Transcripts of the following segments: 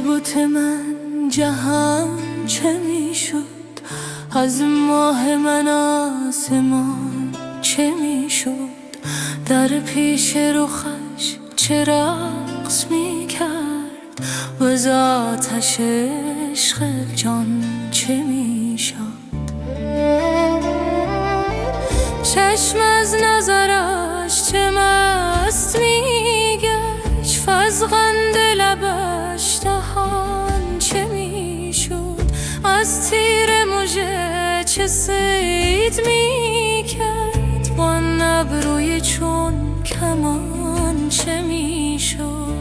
بوت من جهان چه میشد؟ از ماه من آسمان چه میشد؟ در پیش رخش چه رقص میکرد؟ و از آتش عشق جان چه میشد؟ چشم از نظرش چه مست میگشت؟ فزغند لبش دهان چه میشد؟ از تیر مژه چه صید میکرد؟ با ابروی چون کمان چه میشد؟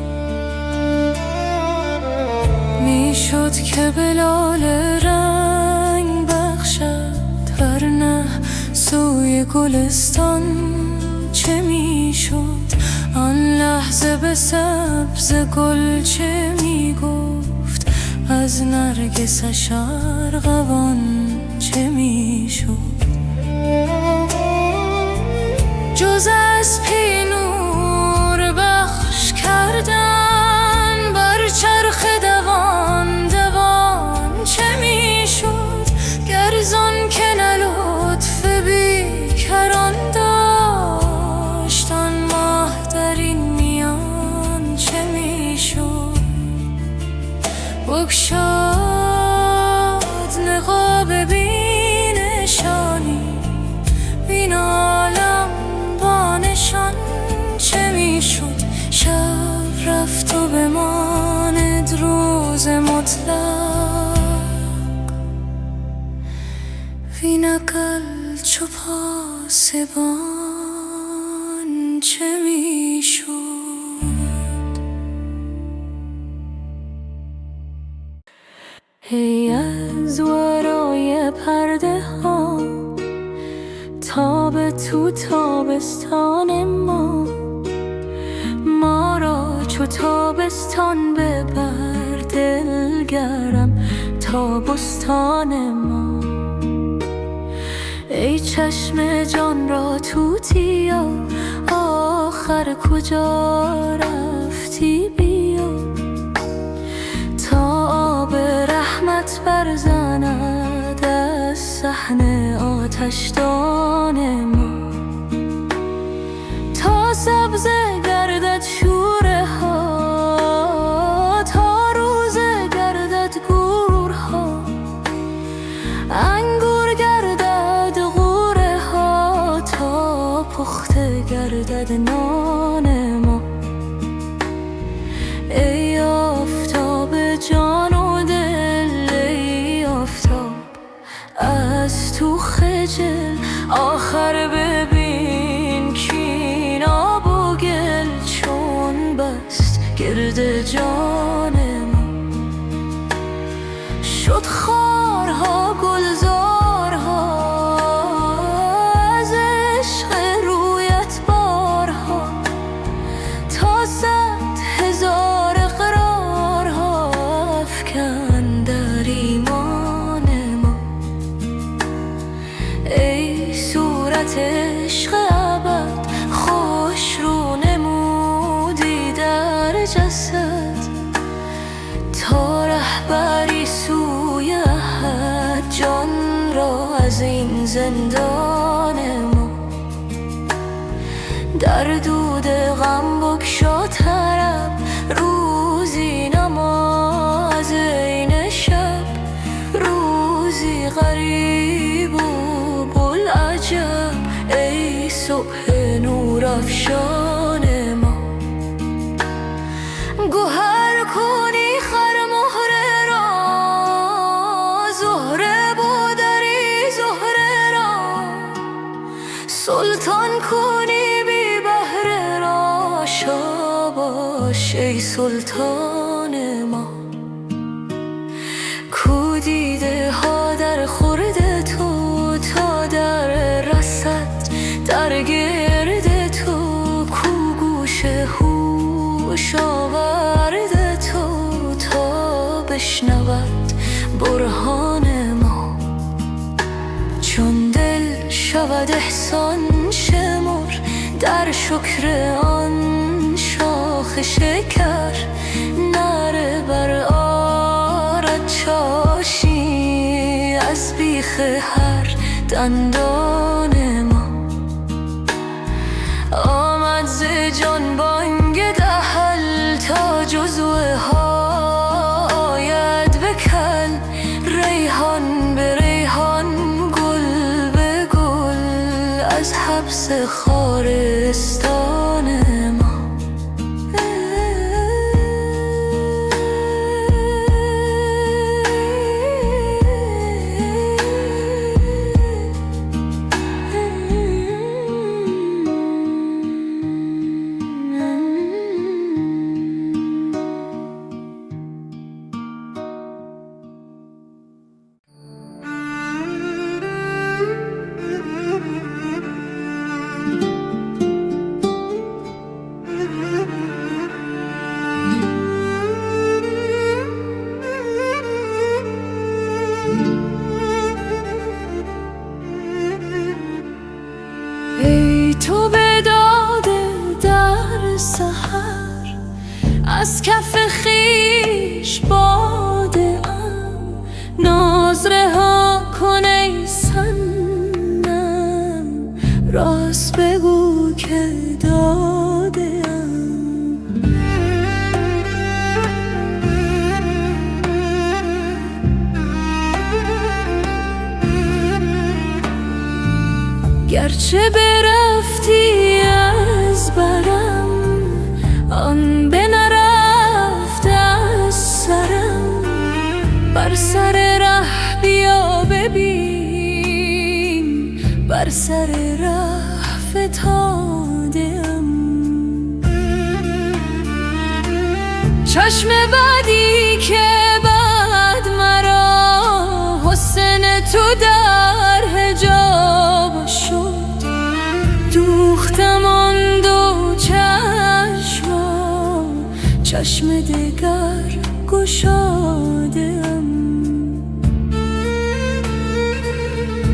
میشد که بلال رنگ بخشد، ورنه سوی گلستان چه میشد؟ آن لحظه به سبز گل چه میگفت؟ از نرگسش ارغوان چه میشد؟ جز از پی نور بخش کردن بر چرخ دوان دوان چه میشد؟ گرزان که نه لطف بیکران داشت، آن ماه در این میان چه میشد؟ بگشاد نقاب بینشانی، بین عالم با نشان چه میشد؟ شب رفت و بماند روز مطلق، وین اقل چو پاسبان چه میشد؟ هی از ورای پرده ها تاب تو تابستان ما را چو تابستان ببر دلگرم تا بستان ما. ای چشم جان را توتیا، آخر کجا رفتی؟ بیا تا آب رحمت برزند از صحن آتشدان ما، تا سبز گردد شوره ها، تا روزه گردد گورها، انگور گردد غوره ها، تا پخته گردد نان ما. ای آفتاب جان و دل، ای آفتاب از تو خجل، آخر ببین کین آب و گل چون بست گرد جان ما. شد خارها گلزارها از عشق رویت بارها، تا 100,000 اقرارها افکن در ایمان ما. ای صورت عشق ابد خوش رو نمودی در جسد، تا رهبری سوی احد جان را از این زندان ما. در دود غم بگشا طرب روزی نماز عین شب، روزی غریب و بوالعجب ای صبح نور افشان ما. گوهر کنی خر مهره را، زهره بودری زهره را، سلطان کنی بی بهره را، شاباش ای سلطان ما. کو دیده ها در خورد تو تا در رسد در گرد تو، کو گوش هوش آورد تو تا بشنود برهان ما. چون دل شود احسان شمر در شکر آن شاخ شکر، نره بر خاشاشی از بیخ هر دندان ما. آمد ز جان بانگ دهل تا جزوه ها آید بکل، ریحان به ریحان، گل به گل از حبس خارستان ما. ای تو به داد در سحر، از کف خویش باده ام، ناز رها کن ای صنم، راست بگو که داده ام. گرچه برفتی از برم، آن به نرفت از سرم، بر سر ره بیا ببین، بر سر ره فتاده ام. چشم بدی که بعد مرا حسن تو در حجاب شد، دوختم آن دو چشما، چشم دگر گشاده ام.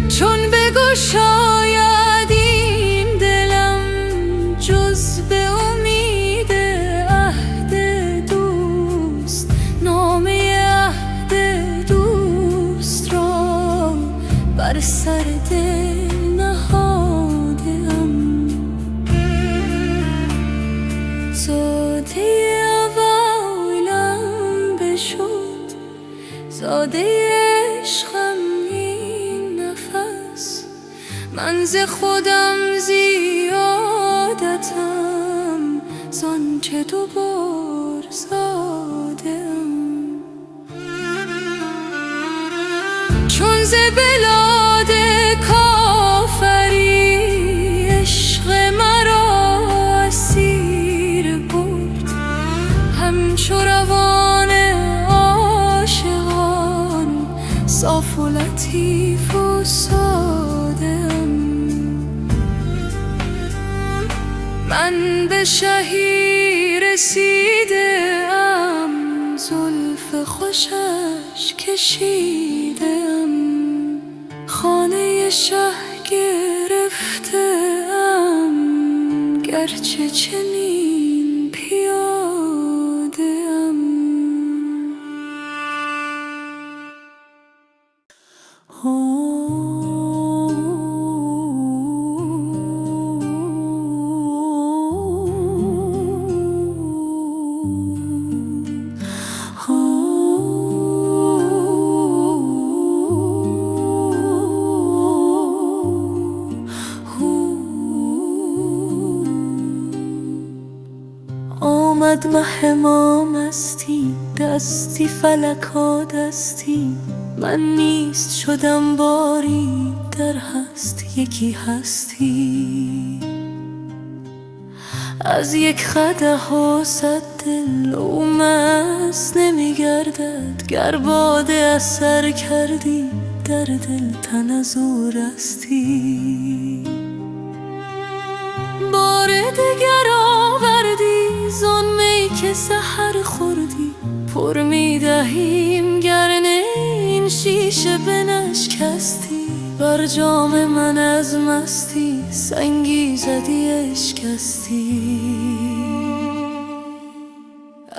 چون بگشاید این دلم جز به امید عهد دوست، نامه عهد دوست را بر سر دل نهاده ام. زاده اوایلم بشد، زاده عشقم این نفس، من ز خودم زیادتم، زانچه دوبار زاده ام. چون ز بلاد کافری عشق مرا اسیر برد، همچو روان عاشقان صاف و لطیف و ساده ام. من به شهی رسیده ام، زلف خوشش کشیده ام، خانه شه گرفته ام، گرچه چنین پیاده ام. آمد مه ما مستی، دستی فلکا دستی، من نیست شدم باری در هست یکی هستی. از یک قدح و صد دل او مست نمیگردد، گر باده اثر کردی در دل تن از او رستی. بار دگر آوردی زان می که سحر خوردی، پر میدهیم گرنه این شیشه بنشکستی. بر جام من از مستی سنگی زدی اشکستی.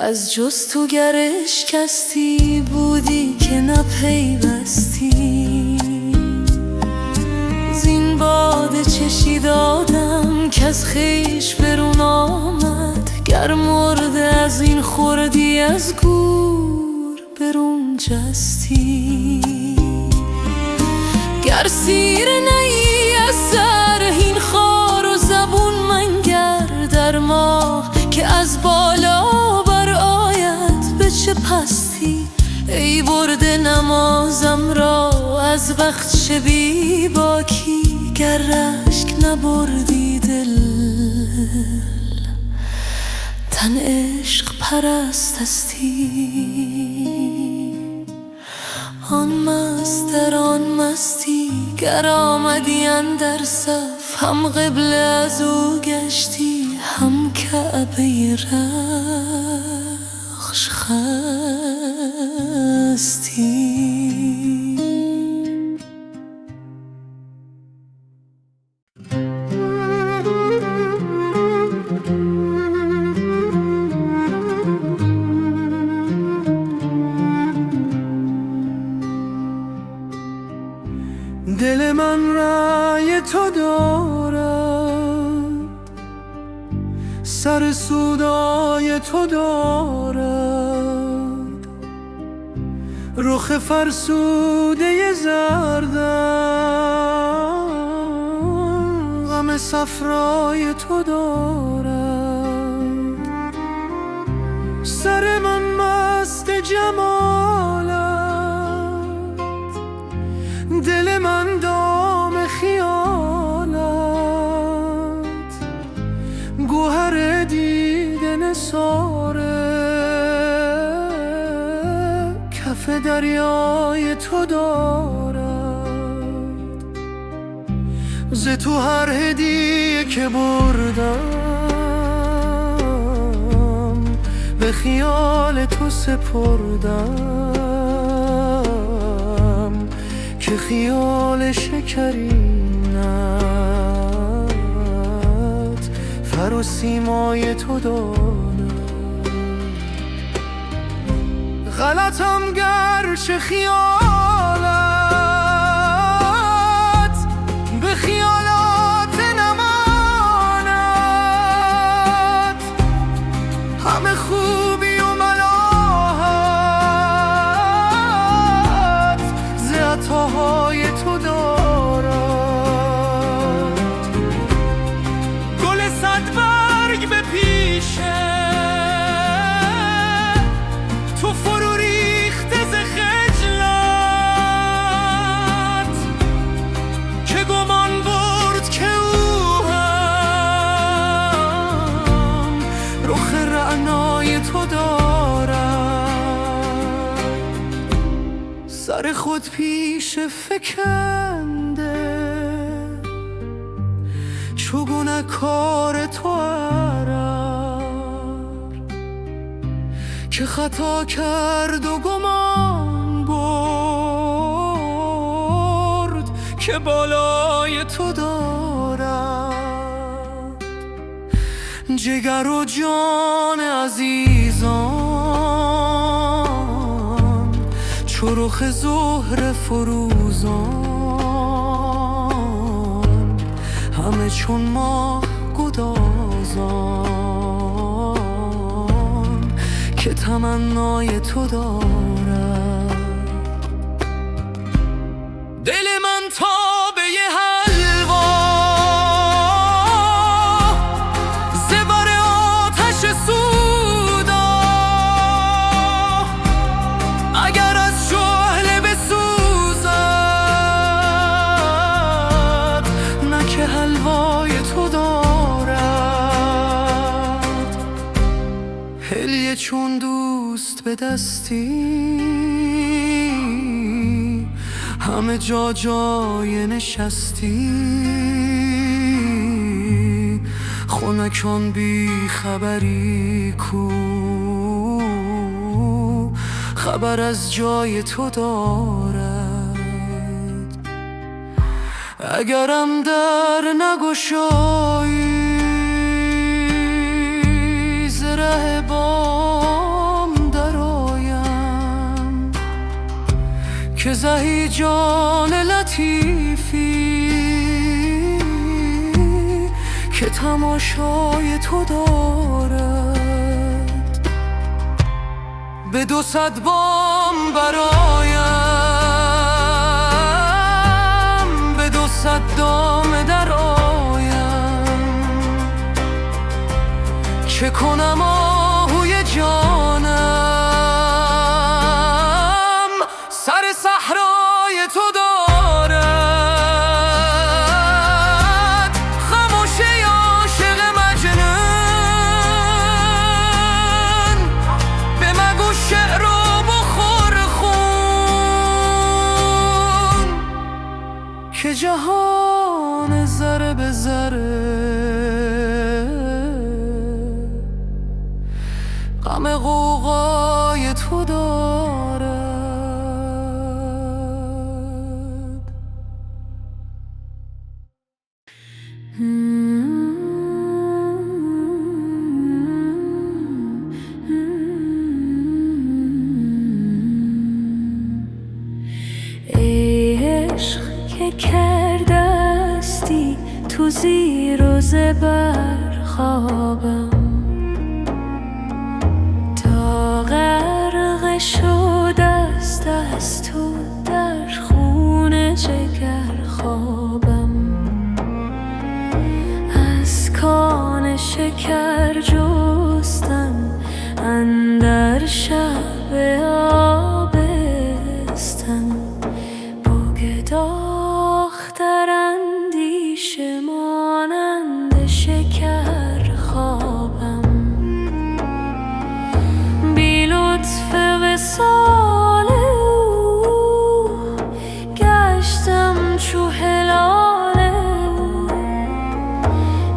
از جز تو گرش کستی بودی که نپیوستی. زین باد چشی دادم که از خویش برون آمد، گر مرده از این خوردی از گور برون جستی. گر سیر نی از سر این خار و زبون منگر در ماه که از بالا بر آید به چه پستی. ای برده نمازم را از بخت بی باکی، گر رشک نبردی دل تن عشق پرست هستی. آن مست در آن مستی گر آمدی اندر صف، هم قبله از او گشتی هم کعبه رخش خستی. دل من رأی تو دارد، سر سودای تو دارد، رخ فرسوده زردم غم صفرای تو دارد. سر من مست جمالت، دل من دام خیالت، گوهر دیده نثاره کف دریای تو دارد. ز تو هر هدیه که بردم به خیال تو سپردم، که خیال شکرینت فر و سیمای تو دارد. غلطم گرچه خیالت به خیالات نماند، همه خوبی و ملاحت ز عطاهای تو دارد. گل صد برگ به پیشه تو فرو ریخته ز خجلت، که گمان برد که او هم رخ رعنای تو دارد. سر خود پیش فکنده چگونه کار تو عرر، که خطا کرد و گمان برد که بالای تو دارد. جگر و جان عزیزان چو رخ زهره فروزان، همه چون ماه گدازان که تمنای تو دارد. دل من تابه حلوا ز بر آتش سودا، اگر از شعله بسوزد نه که حلوای تو دارد. هلیه چون دوست به دستی همه جا جای نشستی، خنکان بی خبری کو خبر از جای تو دارد. اگرم در نگشایی ز ره که زهی جان لطیفی که تماشای تو دارد. به 200 بام برایم، به 200 دام در آیم، چه کنم آهوی جانم سر صحرای تو دارد. خموشه عاشق مجنون، به مگو شعر و بخور خون، که جهان ذره به ذره غم غوغای تو دارد. ای عشق که کردستی تو زیر و زبر خوابم، تا غرق شده است از تو در خون جگر خوابم. از کان شکر جستن اندر شب آبستن، بگداختر اندیشه مانند شکر خوابم. بی لطف وصال او گشتم چو هلال او،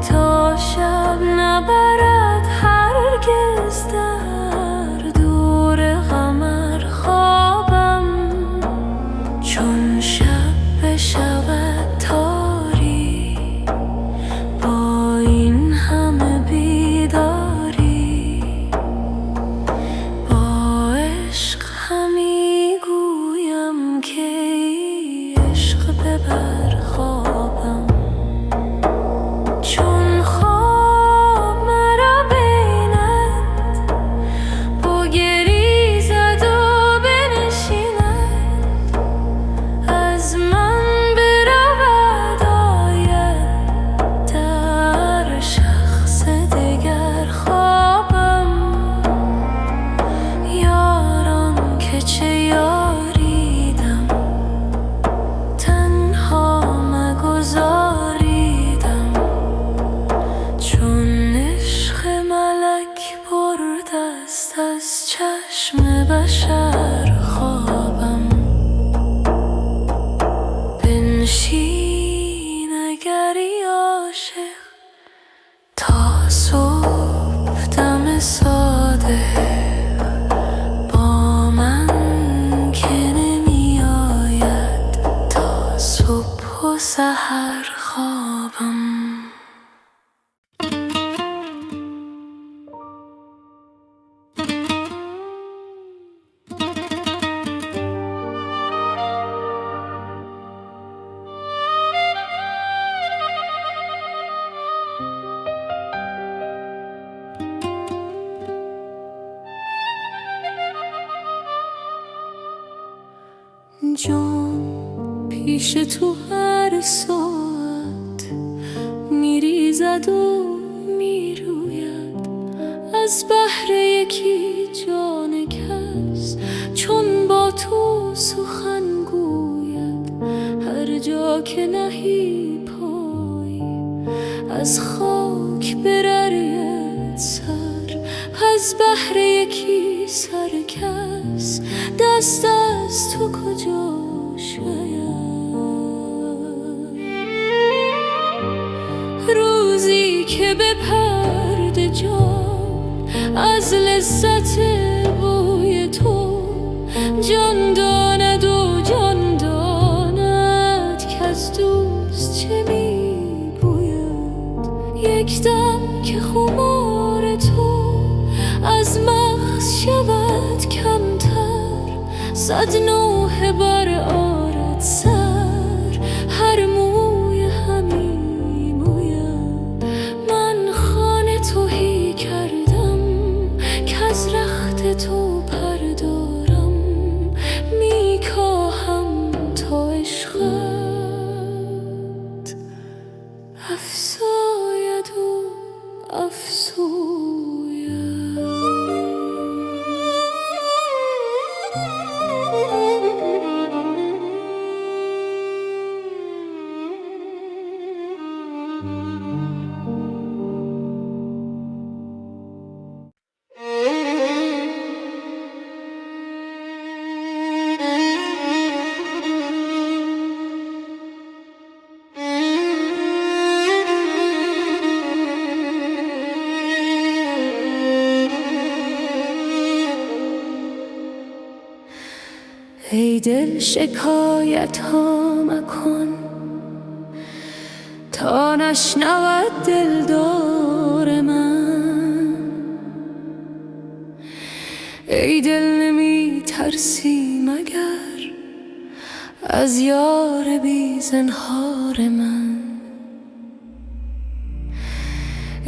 تا شب نبرد هرگز در دور قمر خوابم. چون شب بشود تاری با این همه بیداری، با عشق همی گویم که ای عشق ببر خوابم. چون خواب مرا بیند بگریزد و بنشیند، از من برود آید در شخص دگر خوابم. یاران که چه یاریدم تنها مگذاریدم، چون عشق ملک برده است از چشم بشر خوابم. بنشین اگری عاشق تا صبح دم صادق، با من که نمی آید تا صبح و سحر خوابم. جان پیش تو هر ساعت میریزد و میروید، از بهر یکی جان کس چون با تو سخن گوید. هر جا که نهی پای از خاک بررید سر، از بهر یکی سر کس دست از تو کجا شاید. روزی که به پرده جان از لذت بوی تو جان داند و جان داند، که از دوست چه می بوید. یک دم که خمار تو از مغز شود کمتر، صد نوحه بر آرد سر، هر موی همین مویم. من خانه تهی کردم که از رخت تو پر دارم، میکاهم تا عشقت افزاید و افزوید. ای دل شکایت ها مکن تا نشنود دلدار من. ای دل نمی ترسی مگر از یار بی زنهار من.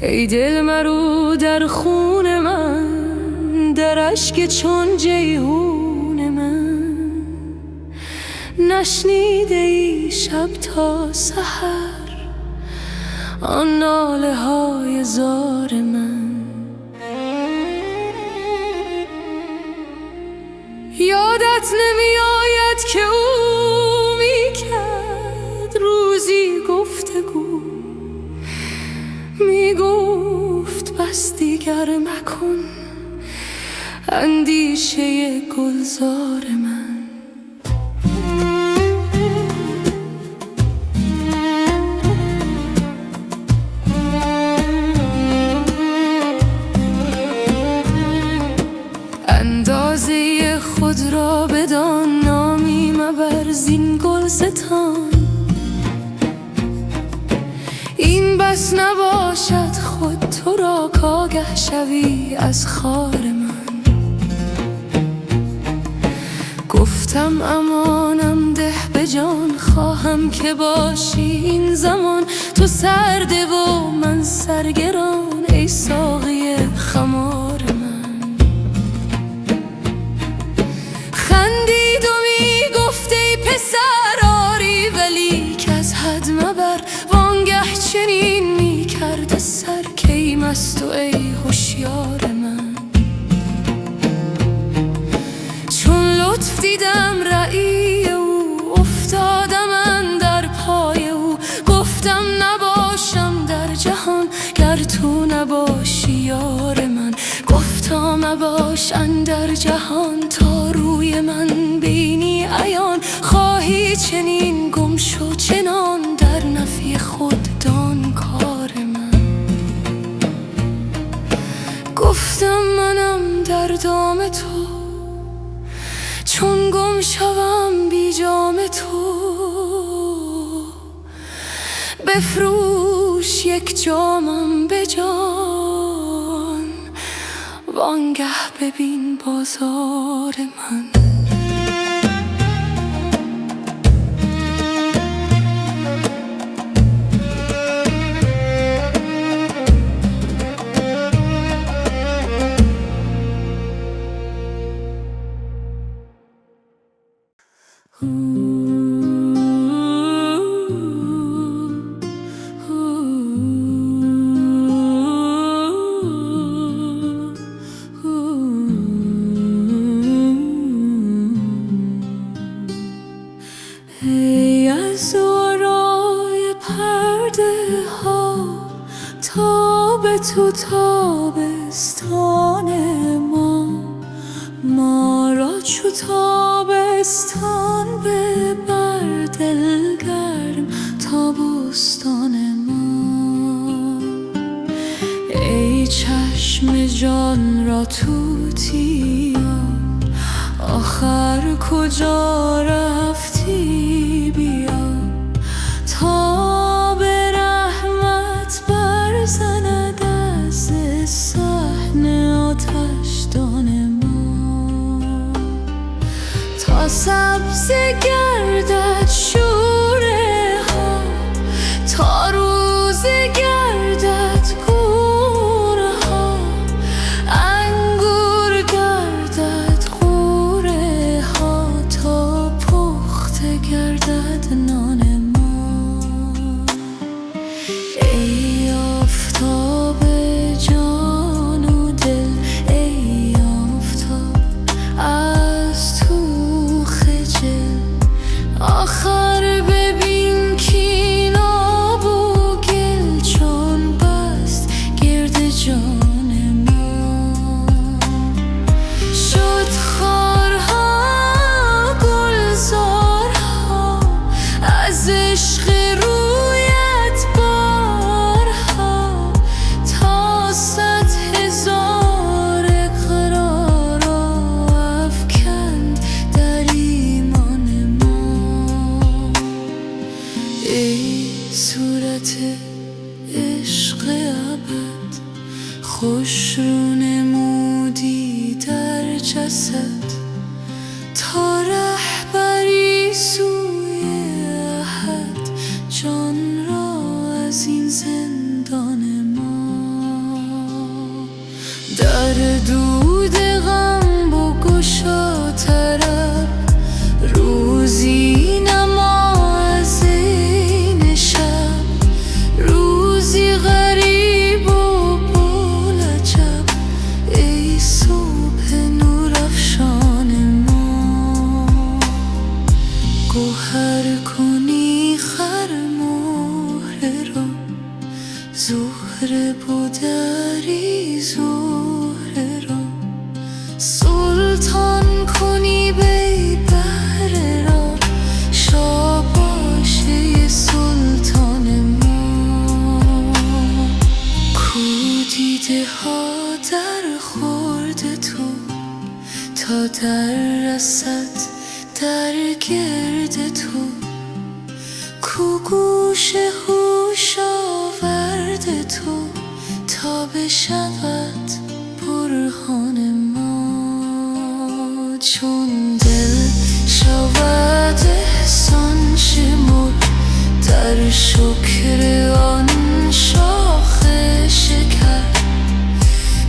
ای دل مرو در خون من، در اشک چون جیحون من. نشنیده ای شب تا سحر آن ناله های زار من. یادت نمی آید که او می کرد روزی گفتگو، می گفت بس دیگر مکن اندیشه گلزار من. اندازه خود را بدان، نامی مبر زین گلستان. این بس نباشد خود تو را کآگه شوی از خار من. گفتم امانم ده به جان، خواهم که باشی این زمان. تو سرده و من سرگران، ای ساقی خمار من. خندید و می گفت ای پسر آری ولی که از حد مبر. وانگه چنین می کرد سر کی مست و ای هوشیار من. چون لطف دیدم رأی او، افتادم اندر پای او. گفتم نباشم در جهان گر تو نباشی یار من. گفتا مباش اندر جهان تا روی من بینی عیان. خواهی چنین گم شو چنان در نفی خود دان کار من. گفتم منم در دام تو، چون گم شوم بی جام تو. بفروش یک جامم به جان، وانگه ببین بازار من. ای از ورای پرده ها تا به تو تابستان ما را چو تابستان ببر دلگرم تا بستان ما. ای چشم جان را توتیا آخر کجا رفتی؟ بیا تا به رحمت برزند از صحن آتشدان ما. روزه گردد شوره ها، تا روزه گردد گوره ها، انگور گردد غوره ها، تا پخته گردد نان ما. ای آفتاب جان و دل، ای آفتاب از تو خجل، آخر ببین کین آب و گل چون بست گرد جان ما. شد خارها گلزارها از عشق رویت بارها، تا 100,000 اقرار افکند در ایمان ما. ای صورت عشق ابد، خوش رو نمودی در جسد، تا رهبری سوی احد جان را از این زندان ما. در دود غم بگشا طرب، روزی نما از این شب، روزی غریب و بولعجب، ای صبح نورافشان ما. گوهر کنی خر مهره را، زهره بودری زهره را، سلطان کنی بی بهره را، شاباشه سلطان ما. کو دیده ها در خورد تو، تا در رسد در گرد تو، کو گوش هوش آورد تو، تا بشود برهان ما. چون دل شود احسان شمرد در شکر آن شاخ شکر،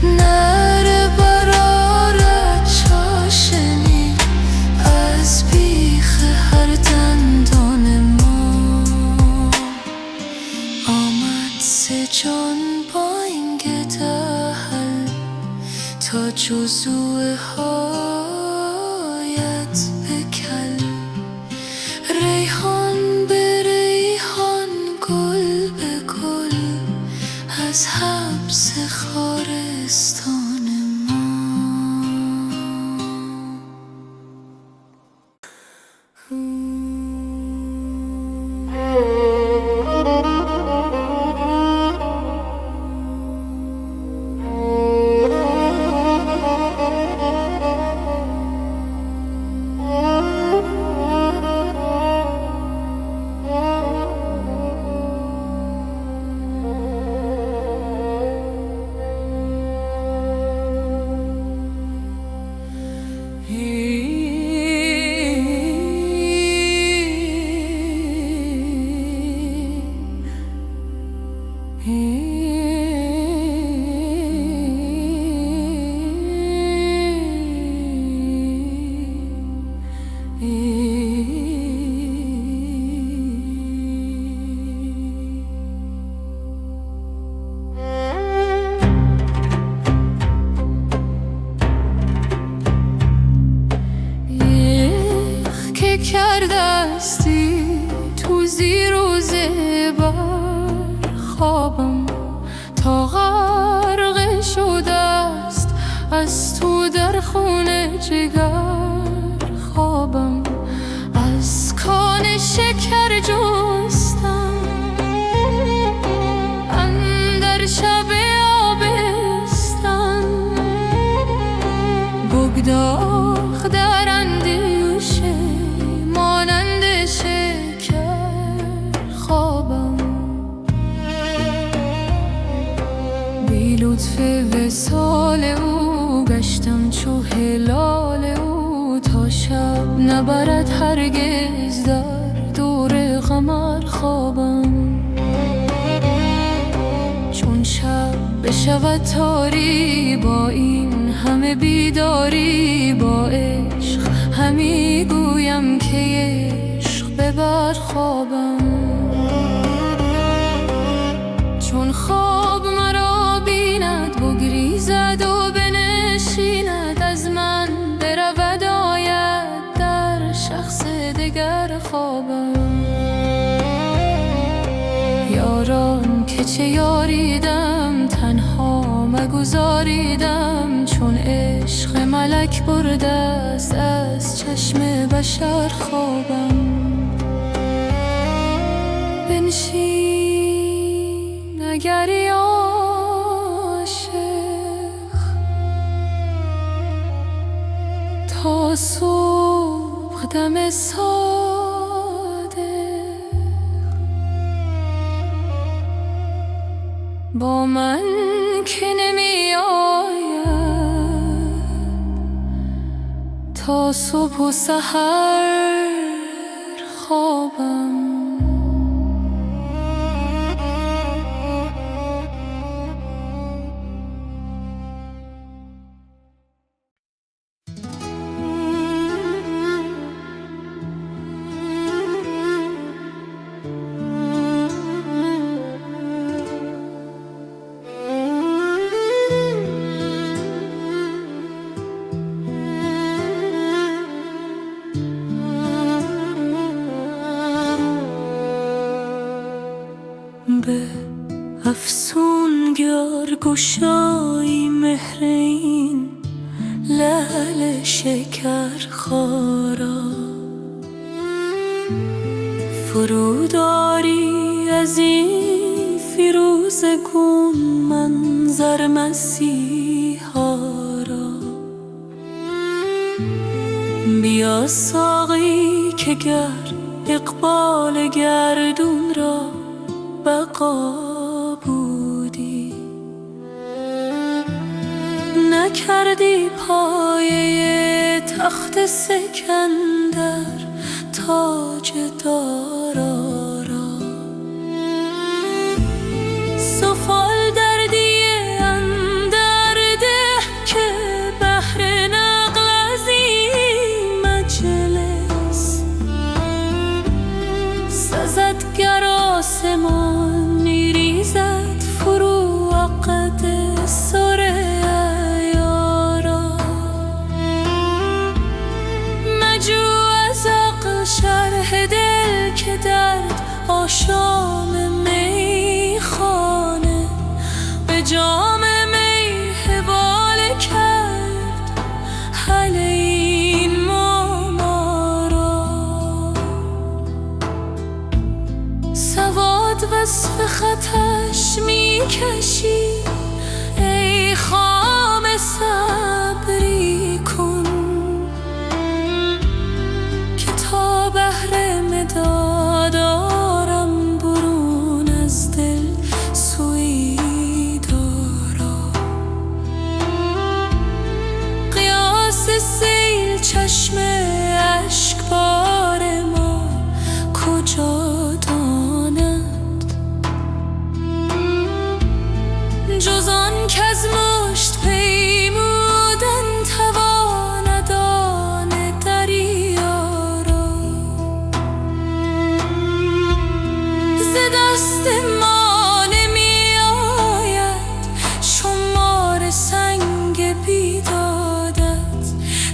نره برآرد چاشنی از بیخ هر دندان ما. آمد سه جان با این دهل، تا جزوه هایت بکل، ریحان به ریحان گل به گل، از حبس خارستان ما. کردستی تو زیر و زبر، خوابم تا غرق شده است از تو در خون جگر. خوابم از کان شکر جستم اندر شب آبستن، بگداخ در اندیشه مانند شکر. خوابم بی لطف وصال او گشتم چو هلال او، تا شب نبرد هرگز در دور قمر خوابم. چون شب بشود تاری با این همه بیداری، با عشق همی گویم که عشق ببر خوابم. چون خواب مرا بیند بگریزد و بنشیند، از من برود آید در شخص دگر خوابم. یاران که چه یاریدم تنها مگذاریدم، چون عشق ملک برده است از چشم بشر خوابم. بنشین اگری عاشق تا صبح دم صادق، با من که نمی آید تا صبح و سحر خوابم. به افسونگر گشایی مهر این لعل شکر خارا، فروداری از این فیروز گون منظر مسیحا را. بیا ساقی که گر اقبال گردون را بقا بودی، نکردی پایه تخت سکندر تاج دارا را. سفال دردی اندر ده که بهر نقل از این مجلس، سزد گر آسمان ریزد فرو عقد سر عیارا. مجو از عقل شرح دل که درد آشام میخانه به جام می حواله کرد حل این معما را. سواد وصف خطش میکشی ای خام صبری کن، که تا بهر مداد آرم برون از دل سوی دارا. قیاس سیل چشم اشکبار ما کجا داند، جز آن کز مشت پیمودن تواند آن دریا را. ز دست ما نمی آید شمار سنگ بیدادت،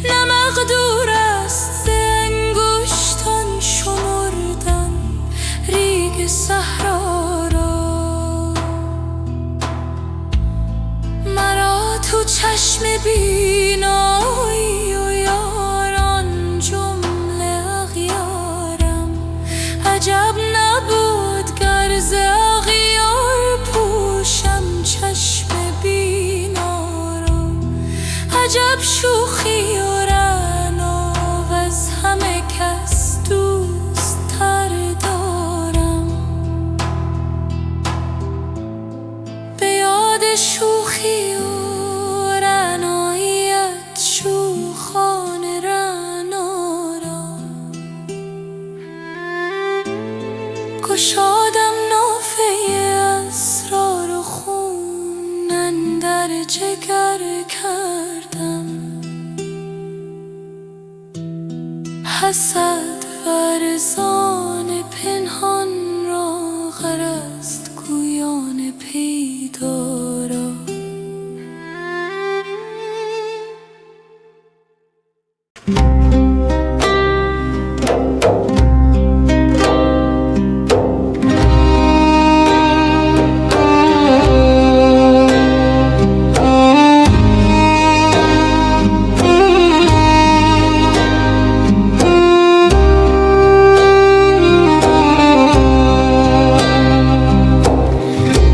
نه مقدور است ز انگشتان شمردن ریگ صحرا را. مرا تو چشم بینایی و یاران جمله اغیارم، عجب نبود گر ز اغیار پوشم چشم بینا را. عجب شوخی و رعنا وز همه کس دوست تر دارم. به یاد شوخی و رعناییت شوخان رعنا در جگر کردم، حسد ورزان پنهان را غرض گویان پیدا را.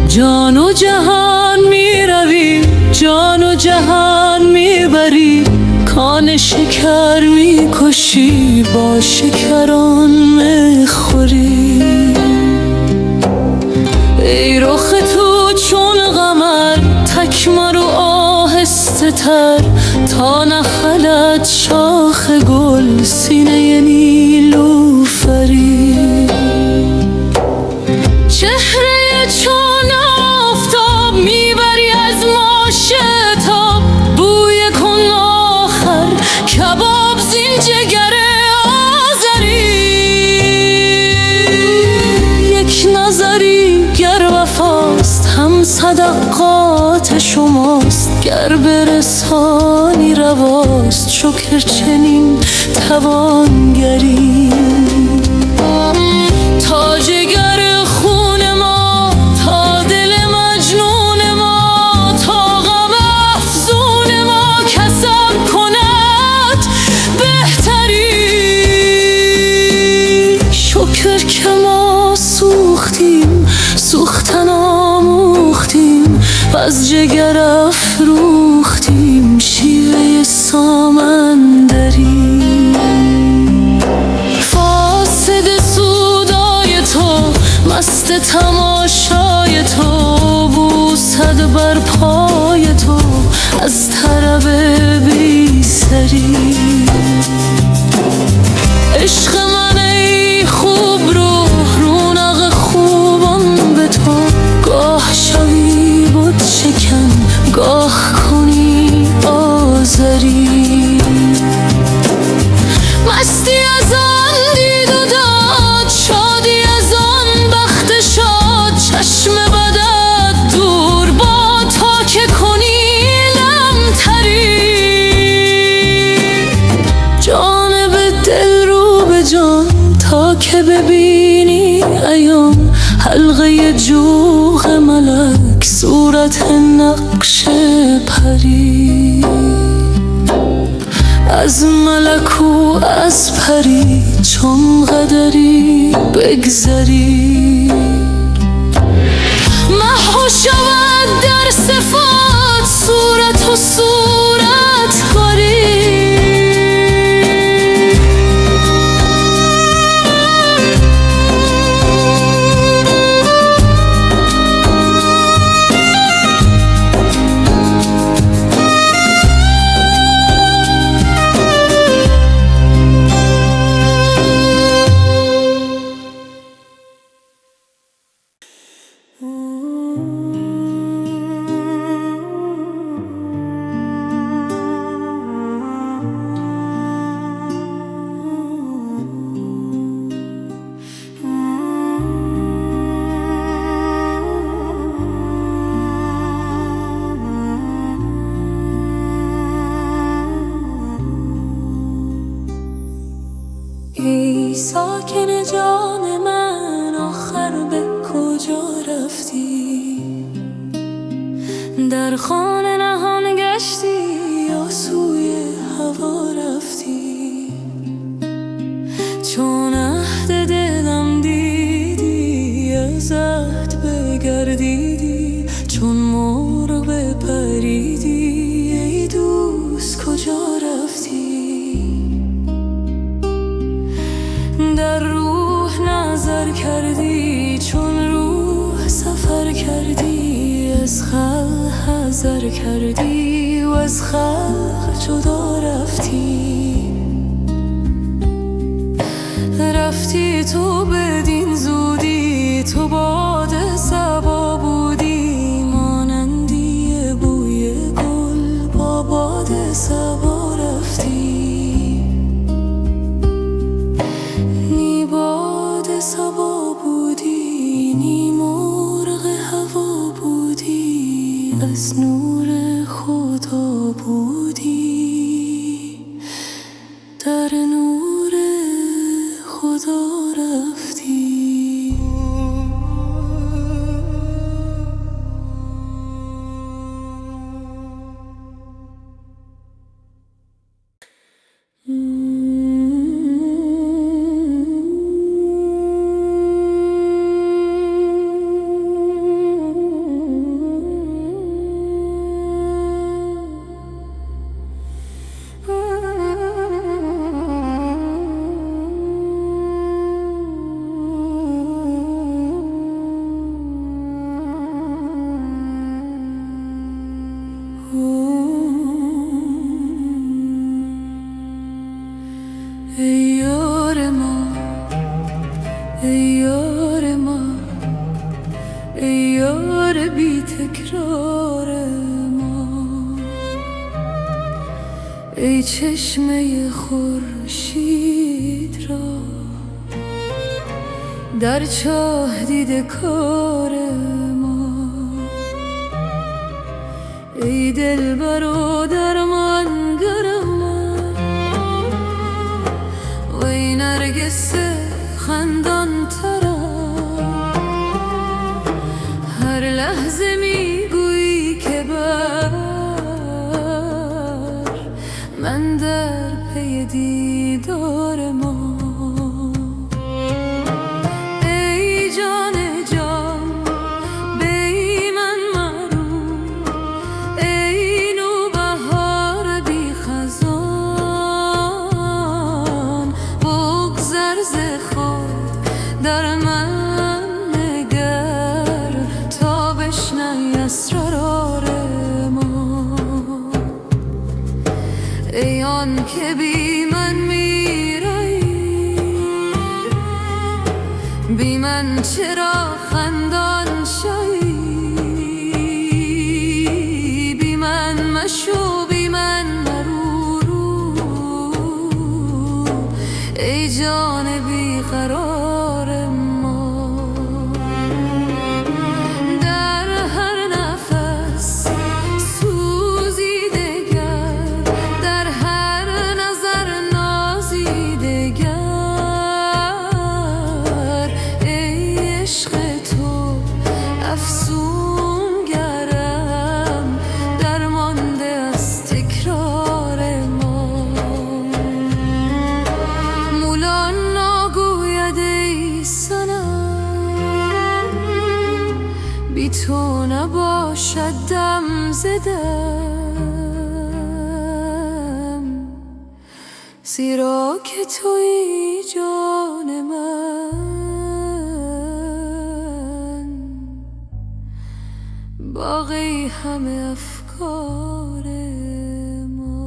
جان و جهان می روی، جان و جهان می بری، کان شکر می کشی، با شکران می خوری. ای رخ تو چون قمر، تکمر و آهسته تر، تا نخلد شاخ گل سینه نیلوفری. چهره چون آفتاب میبری از ماشتاب، بوی کن آخر کباب زین جگر آذری. یک نظری گر وفاست هم صدقات شماست، گر برسانی رواست شکر چنین توانگری. تا جگر خون ما، تا دل مجنون ما، تا غم افزون ما کسب کند بهتری. شکر که ما سوختیم، سوختن آموختیم، و از جگر افروختیم شیوه سامندری. مست تماشای تو، بوسد بر پای تو از طرب بی سری. عشق من ای خوب روح، رونق خوبان به تو، گاه شوی بت شکن، گاه کنی آزری. مستی از آن دید و داد، شادی از آن بخت شاد، چشم بدت دور با تا که کنی لمتری. جانب دل رو به جان تا که ببینی عیان، حلقه جوق ملک صورت نقش پری. از ملک و از پری چون قدری بگذری، محو شود در صفات صورت و صورت کاری. ای ساکن جان من، آخر به کجا رفتی؟ در خانه نهان گشتی یا سوی هوا رفتی؟ چون عهد دلم دیدی از عهد بگردیدی، چون مرغ بپریدی ای دوست کجا رفتی؟ در روح نظر کردی، چون روح سفر کردی، از خلق حذر کردی و از خلق جدا رفتی. رفتی تو بدین زودی، تو باد صبا بودی، مانندی بوی توی از نور خدا بودی، در نور خدا رفتی. ای یار ما، ای یار ما، ای یار بی تکرار ما، ای چشمه خورشید را در چاه دیده کار ما، ای دلبر و درمانگر من، وی نرگس خندان ترم. هر لحظه میگویی که بر من در پی دیدار ما. ای جان جان بی من مرو، ای نوبهار بی خزان، بگذر ز خود در من نگر تا بشنوی اسرار ما. ای آن که بی من میرایی، بی من چرا خندان شوی، بی من مشو بی من مرو، ای جان بی قرار ما. در هر نفس سوزیده گر، در هر نظر نازیده گر، ای عشق تو افسون گرم درمانده از تکرار ما. مولا نگوید ای صنم، بی تو نباشد دم زدم، زیرا که تویی جان من، باقی همه افکار ما.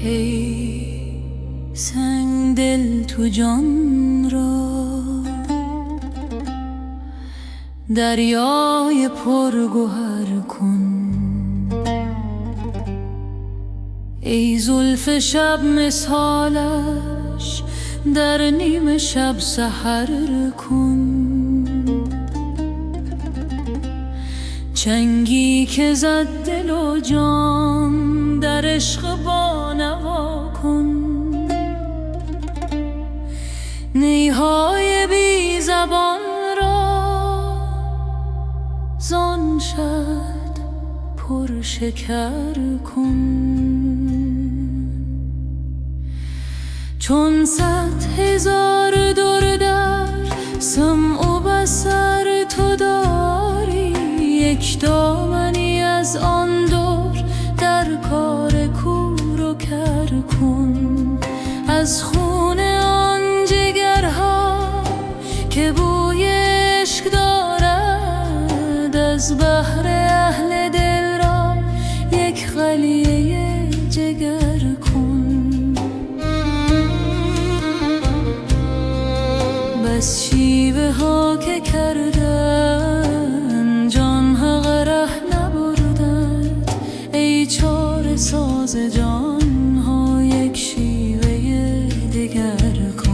ای سنگ دل تو جان را دریای پرگوهر کن، ای زلف شب مثالش در نیم شب سحر کن. چنگی که زد دل و جان در عشق بانوا کن. نیهای بی زبان را زان شد پر شکر کن. چون 100,000 در سمع و بصر تو داری، یک دامنی از آن دور در کار کور و کر کن. از خون آن جگرها که بوی عشق دارد از بحر اهل دل را یک قلیه جگر کن. بس شیوه ها که کردن جانها غره نبردند، ای چاره ساز جانها یک شیوه دگر کن.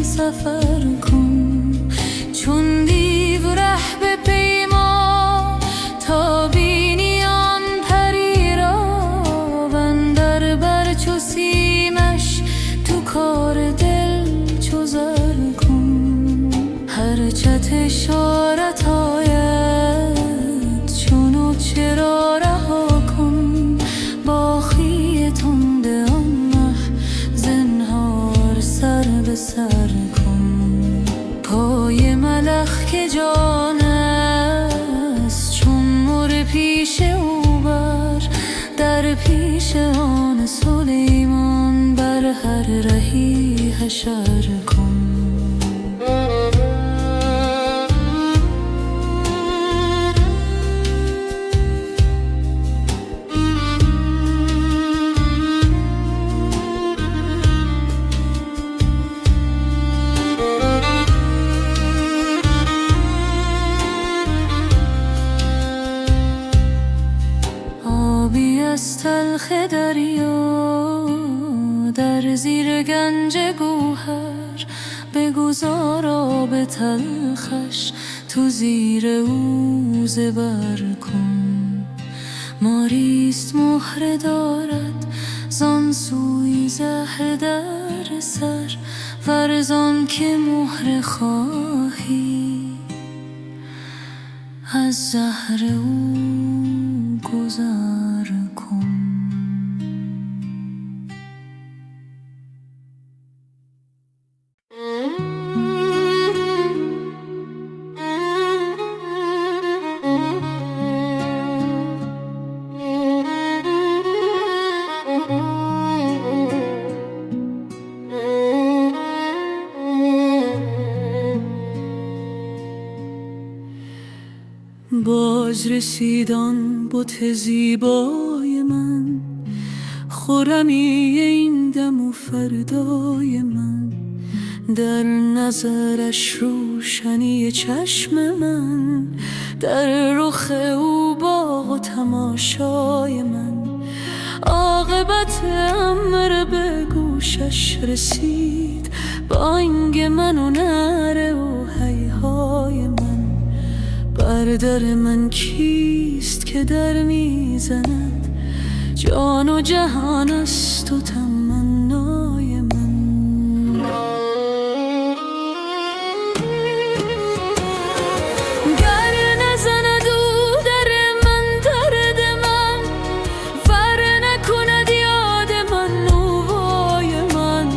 سفر کن چون دیو ره به پیما، تا بینی آن پری را وندر بر چو سیمش تو کار دل چو زر کن. هر چت اشارت آید چونو چرا رها کن، باخی تنده آن مه زنهار سر به سر کن. پای ملخ که جان است چون مر پیش او بر، در پیش آن سلیمان بر هر رهی حشر کن. از تلخ دریا در زیر گنج گوهر، بگذار آب تلخش تو زیر او زبر کن. ماریست مهره دارد زان سوی زهر در سر، ورزان که مهره خواهی از زهر او گذر کن. باز رسیدان بت زیبای من، خرمی این دم و فردای من، در نظرش روشنی چشم من، در رخ او باغ و تماشای من. عاقبت امر به گوشش رسید، بانگ من و نعره و هیهای من. بر در من کیست که در میزند، جان و جهان است و تمنای من. گر نزند او در من درد من، ور نکند یاد من نوای من.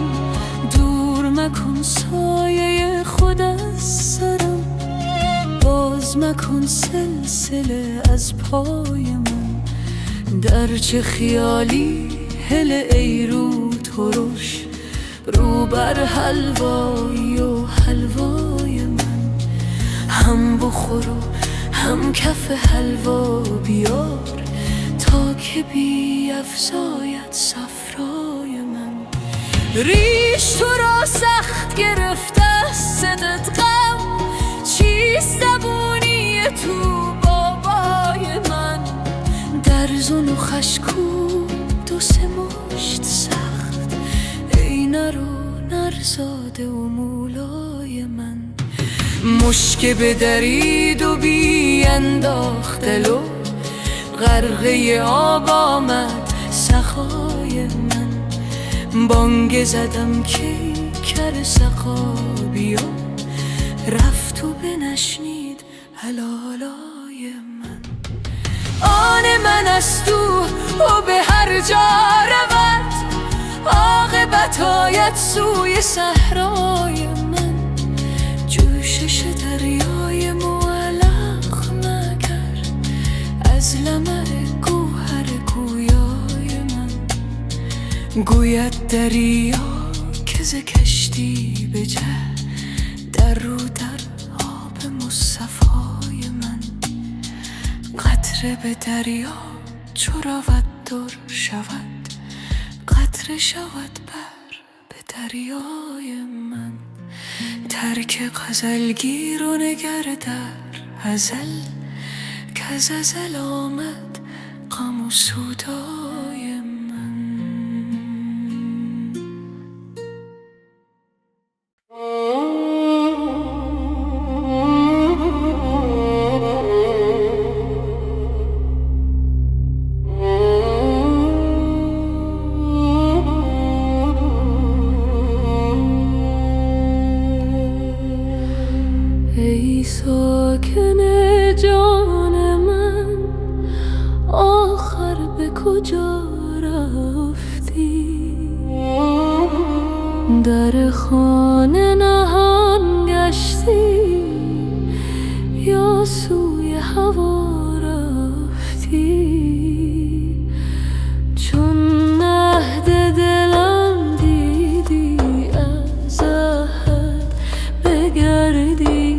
دور مکن سایه خود از سرم، باز مکن سلسله از پای من. در چه خیالی هله ای رو ترش، رو بر حلوایی و حلوای من. هم بخور و هم کف حلوا بیار، تا که بیفزاید صفرای من. ریش تو را سخت گرفته است صدت غم، چیست زبونی تو بابای من. در زن و خشکو دو سه مشت سخت، ای نر و نرزاده و مولای من. مشک بدرید و بی انداخت دل و غرقه آب آمد سخای من. بانگ زدم که کر سقا بیا، رفت و بنشنید هلالای من. آن من است او اومد سوی صحرای من، جوشش دریای معلق نکرد از لمع گوهر گویای من. گوید دریا که ز کشتی بجه، در رو در آب مصطفای من. قطره به دریا چو رود در شود، قطره شود بر به دریای من. ترک غزلگیر و نگر در ازل، کز ازل آمد غم و سودای من. ای ساکن جان من، آخر به کجا رفتی؟ در خانه نهان گشتی یا سوی هوا رفتی؟ چون مهد دلم دیدی از عهد بگردی،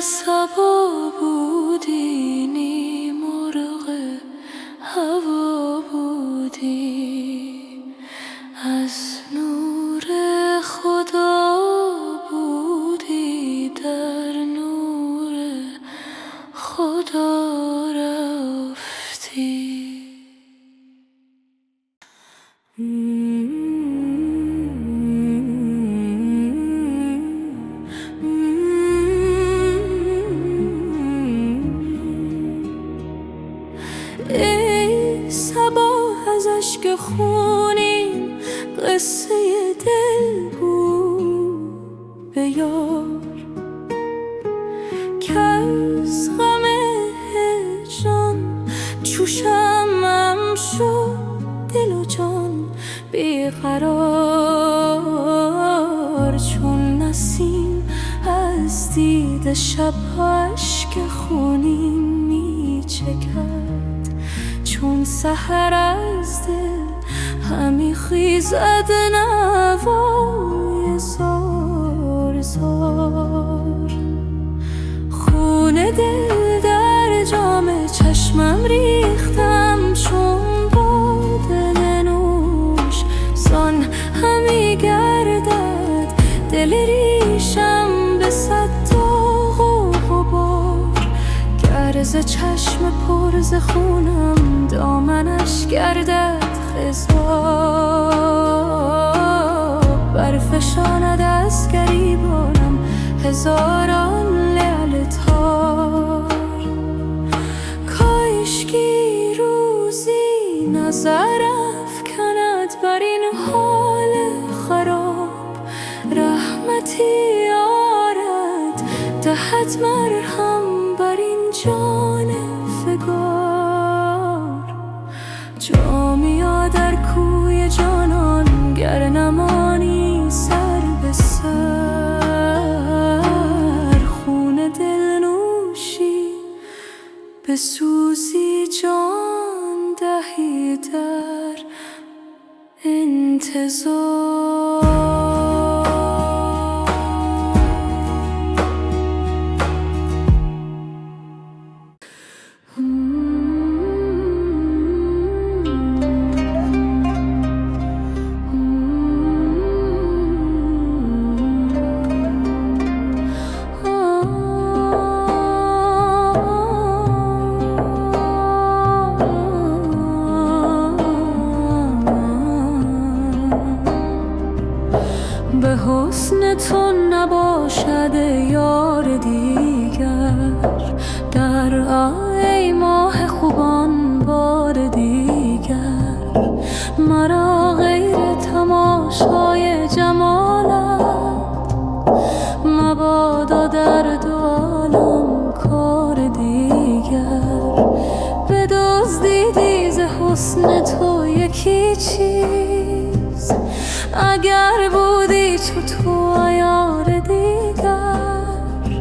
صبا بودی نی مرغ هوا بودی، از نور خدا بودی در نور خدا رفتی. ای صبا از اشک خونین قصه دل گو به یار، که از غم هجران چو شمعم شد دل و جان بیقرار. چون نسیم از دید شب اشک خونین می چکد، چون سحر از دل همی خیزد نوای زار زار. خون دل در جام چشمم ریختم چون باده نوش، زان همی گردد دل ریشم به صد داغ و غبار. گر ز چشم پر ز خونم دامنش گردد خضاب، برفشاند از گریبانم هزاران لعل تار. کاشکی روزی نظر افکند بر این حال خراب، رحمتی آرد دهد مرهم بر این جان فگار. جامیا در کوی جانان گر نمانی سر به سر، خون دل نوشی به سوزی جان دهی در انتظار. حسن تو نباشد یار دیگر، در ای ماه خوبان بار دیگر، مرا غیر تماشای جمالت مبادا در دو عالم کار دیگر. بدزدیدی ز حسن تو یکی چیز، اگر بودی چو تو عیار دیگر،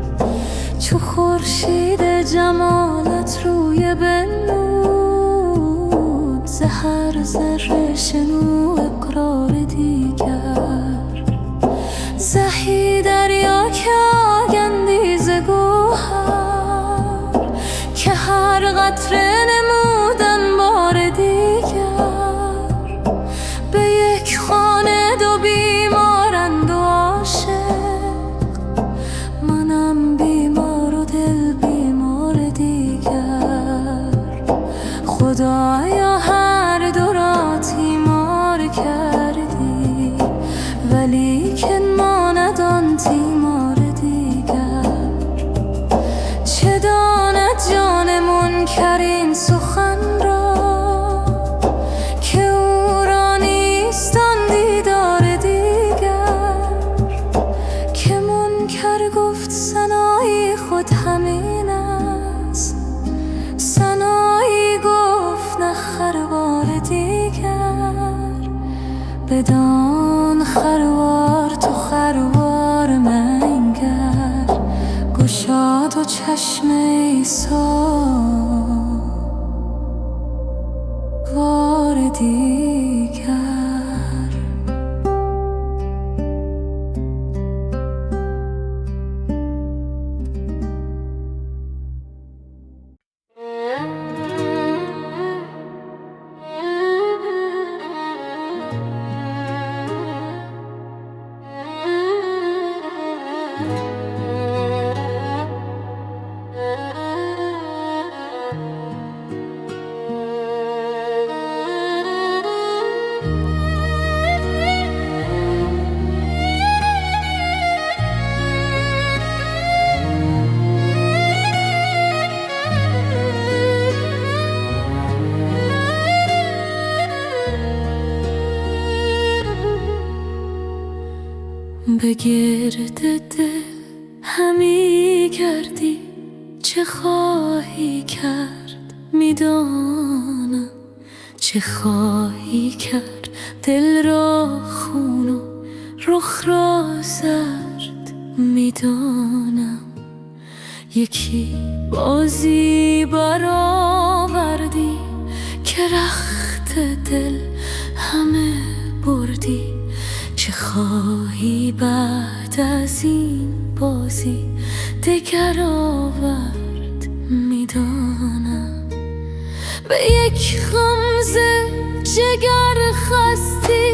چو خورشید جمالت روی بنمود، ز هر ذره شنو اقرار دیگر. زهی دریا که آگندی ز گوهر، که هر قطره نمودن بار دیگر، به یک خانه دو بیمارند و عاشق، منم بیمار و دل بیمار دیگر. خدایا هر دو را تیمار کردی، ولیکن ماند آن تیمار دیگر. چه داند جان منکر این سخن را، که او را نیست آن دیدار دیگر. که منکر گفت سنایی خود همین است، سنایی گفت نه خروار دیگر. بدان خروار تو خروار منگر، گشاد و چشم عیسی وار دیگر. به گرد دل همی گردی، چه خواهی کرد میدانم، چه خواهی کرد دل را خون و رخ را زرد میدانم. یکی بازی برآوردی که رخت دل همه بردی، چه خواهی بعد از این بازی دگر آورد میدانم. به یک غمزه جگر خستی،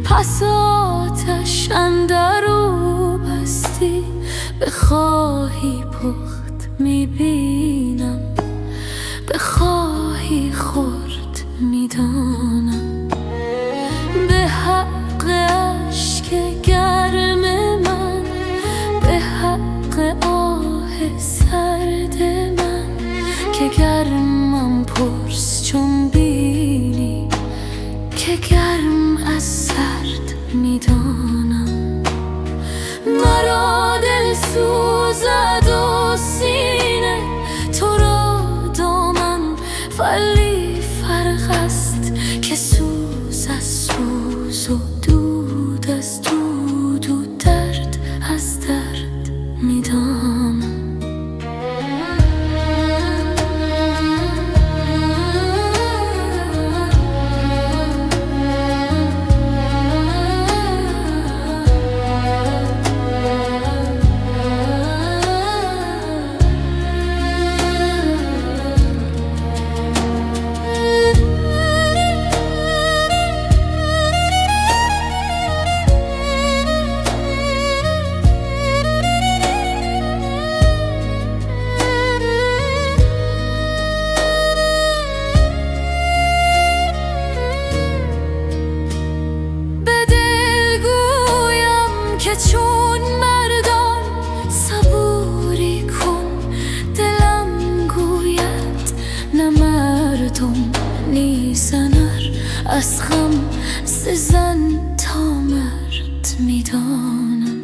پس آتش اندرو بستی. بخواهی پخت میبینم، بخواهی خورد میدانم. به حق اشک گرم من، به حق آه سرد من، که گرمم پرس چون بینی، که گرم از سرد میدانم. مرا دل سوزد و سینه تو را دامن، ولی فرق است که سوز از سوز و دود از دود و درد از درد میدانم. چون مردان صبوری کن. دلم گوید نه مردم نیزنر، از غم ز زن تا مرد میدانم.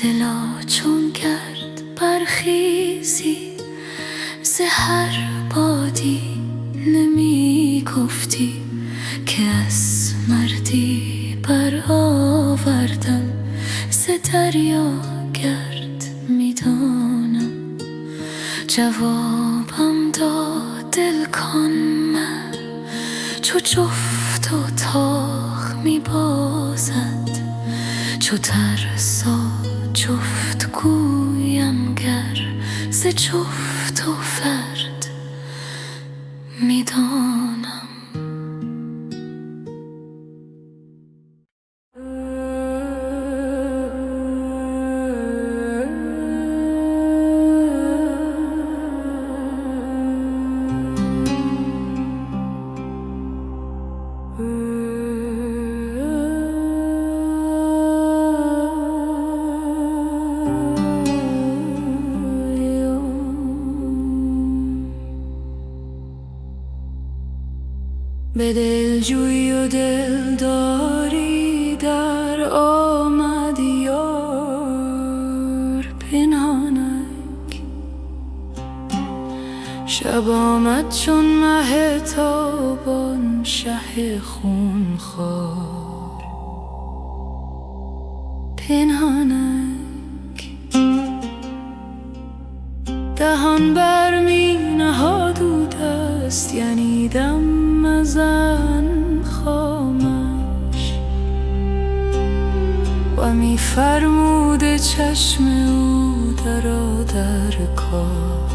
دلا چون گرد برخیزی ز هر بادی، نمی گفتی که از مردی برآوردن ز دریا گرد میدانم. جوابم داد دل کن من چو جفت و تاخ میبازد، چو ترسا جفت گویم گر ز جفت و فرد میدانم. به دلجویی و دلداری در آمد یار پنهانک. شب آمد چون مه تابان شه خونخوار پنهانک. دهان بر می نهاد او دست، یعنی دم زن خامش و می فرموده چشم او درآ در کار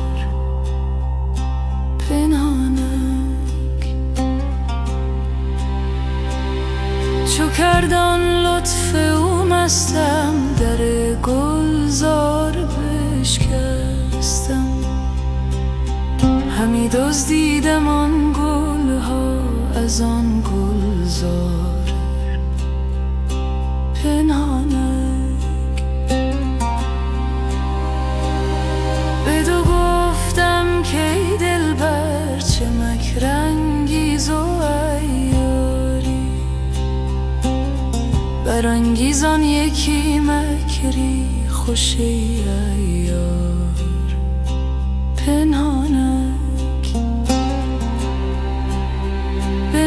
پنهانک. چو کردان لطف او مستم، در گلزار بشکستم. همی دزدیدم آن گلها از آن گلزار پنهانک. بدو گفتم که ای دلبر چه مکر انگیز و عیاری، برانگیزان یکی مکری خوش ای عیار پنهانک.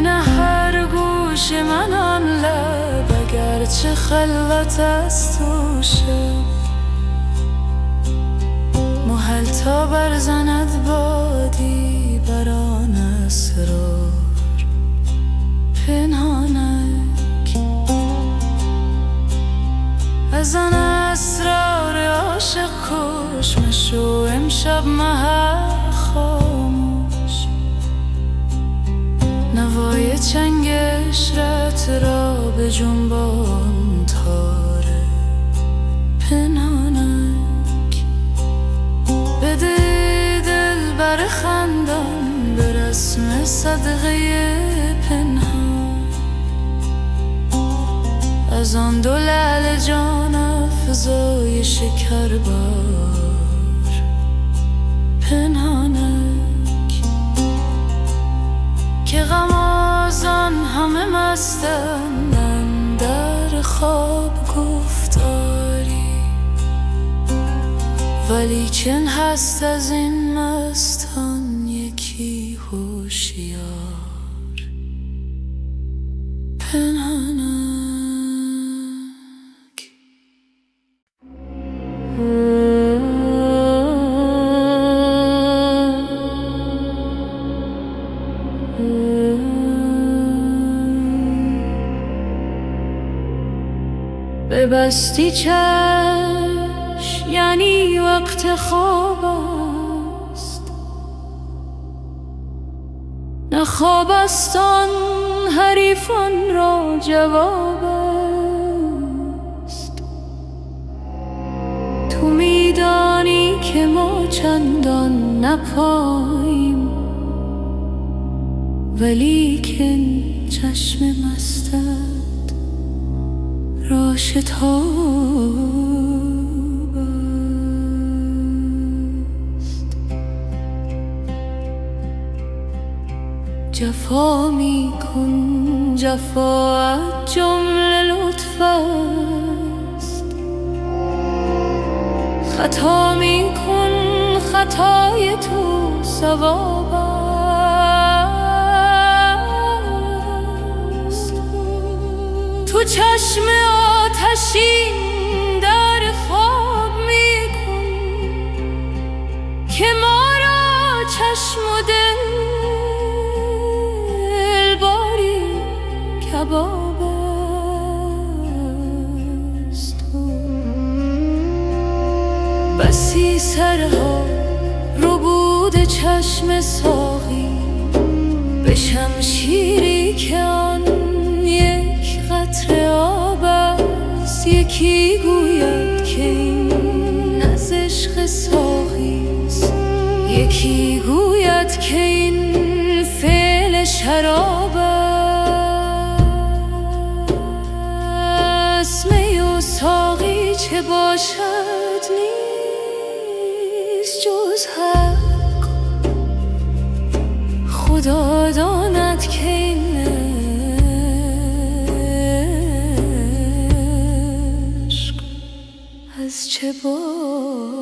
نه هر گوش من آن لب، اگرچه خلوت است و شب، محل تا برزند بادی بر آن اسرار پنهانک. از آن اسرار عاشق کش مشو امشب محل خاموش. نوای چنگ عشرت را به جنبان تاره پنهانک. بده دل بر خندان به رسم صدقه پنهان، از آن دو لعل جان افزای شکر بار پنهانک. که غمازان همه مستند در خواب گفتاری، ولیکن هست از این مستان یکی هوشیار پنهانک. ببستی چشم یعنی وقت خواب است، نه خواب است آن حریفان را جواب است. تو میدانی که ما چندان نپاییم، ولیکن چشم مستت را شتاب است. جفا می کن، جفاات جمله لطف است. خطا می کن، خطای تو ثواب است. تو چشم آتشین در خواب می کن که ما را چشم و دل باری کباب است. بسی سرها ربود چشم ساقی به شمشیری که آن یک قطره آب است. یکی گوید که این از عشق ساقیست، یکی گوید که این فعل شراب است. می و ساقی چه باشد نیست جز حق. خدا داند که این عشق از چه باشد.